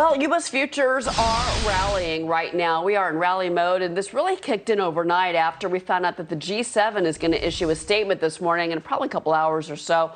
Well, U.S. futures are rallying right now. We are in rally mode, and this really kicked in overnight after we found out that the G7 is going to issue a statement this morning in probably a couple hours or so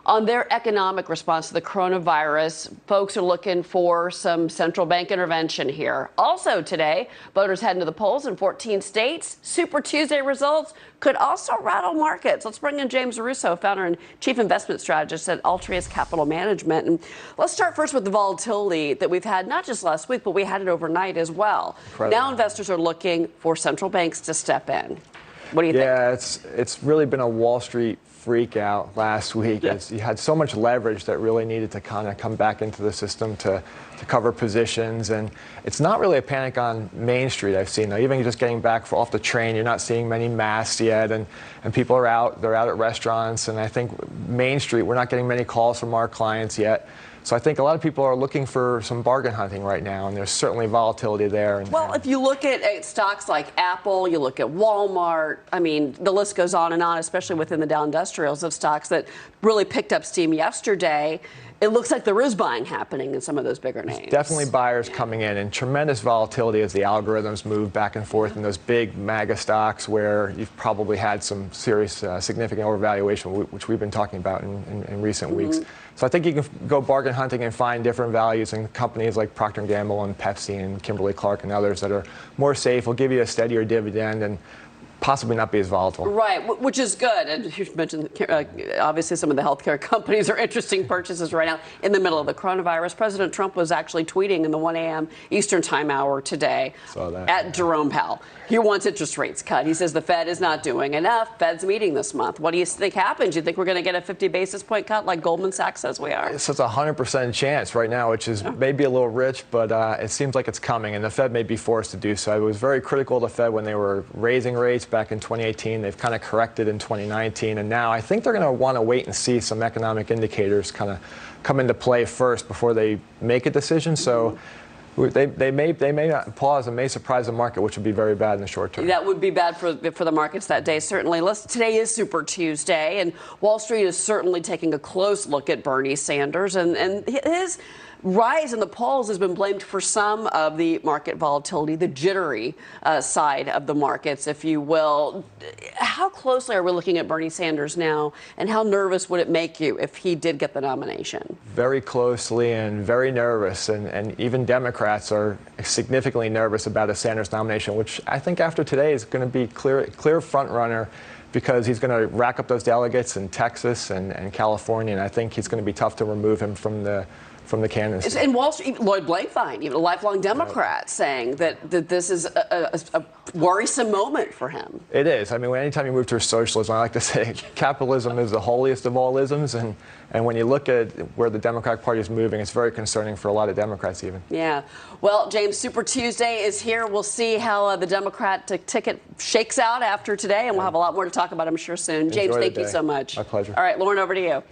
on their economic response to the coronavirus. Folks are looking for some central bank intervention here. Also today, voters heading to the polls in 14 states. Super Tuesday results could also rattle markets. Let's bring in James Russo, founder and chief investment strategist at Altruist Capital Management. And let's start first with the volatility that we've had, not just last week, but we had it overnight as well. Incredible. Now investors are looking for central banks to step in. What do you think? Yeah, it's really been a Wall Street freak out last week. Yeah. You had so much leverage that really needed to kind of come back into the system to cover positions. And it's not really a panic on Main Street, I've seen. Though. Even just getting back off the train, you're not seeing many masks yet. And people are out. They're out at restaurants. And I think Main Street, we're not getting many calls from our clients yet. So I think a lot of people are looking for some bargain hunting right now, and there's certainly volatility there. Well, if you look at stocks like Apple, you look at Walmart, I mean, the list goes on, especially within the Dow Industrials of stocks that really picked up steam yesterday. It looks like there is buying happening in some of those bigger names. There's definitely buyers coming in, and tremendous volatility as the algorithms move back and forth in those big MAGA stocks where you've probably had some serious, significant overvaluation, which we've been talking about in recent weeks. So I think you can go bargain hunting and find different values in companies like Procter & Gamble and Pepsi and Kimberly-Clark and others that are more safe, will give you a steadier dividend, and possibly not be as volatile. Right, which is good. And you mentioned, obviously, some of the healthcare companies are interesting purchases right now in the middle of the coronavirus. President Trump was actually tweeting in the 1 a.m. Eastern time hour today at Jerome Powell. He wants interest rates cut. He says the Fed is not doing enough. Fed's meeting this month. What do you think happens? Do you think we're going to get a 50 basis point cut like Goldman Sachs says we are? So it's a 100% chance right now, which is maybe a little rich, but it seems like it's coming, and the Fed may be forced to do so. I was very critical of the Fed when they were raising rates back in 2018. They've kind of corrected in 2019, and now I think they're going to want to wait and see some economic indicators kind of come into play first before they make a decision. So they may not pause and may surprise the market, which would be very bad in the short term. That would be bad for the markets that day, certainly. Today is Super Tuesday, and Wall Street is certainly taking a close look at Bernie Sanders, and his rise in the polls has been blamed for some of the market volatility, the jittery side of the markets, if you will. How closely are we looking at Bernie Sanders now, and how nervous would it make you if he did get the nomination? Very closely and very nervous, and even Democrats are significantly nervous about a Sanders nomination, which I think after today is going to be clear front runner, because he's going to rack up those delegates in Texas and California, and I think he's going to be tough to remove him from the candidacy. And Wall Street, Lloyd Blankfein, even a lifelong Democrat, saying that this is a worrisome moment for him. It is. I mean, anytime you move to socialism, I like to say capitalism is the holiest of all isms, and when you look at where the Democratic Party is moving, it's very concerning for a lot of Democrats even. Yeah. Well, James, Super Tuesday is here. We'll see how the Democratic ticket shakes out after today, and we'll have a lot more to talk about, I'm sure, soon. James, thank you so much. My pleasure. All right, Lauren, over to you.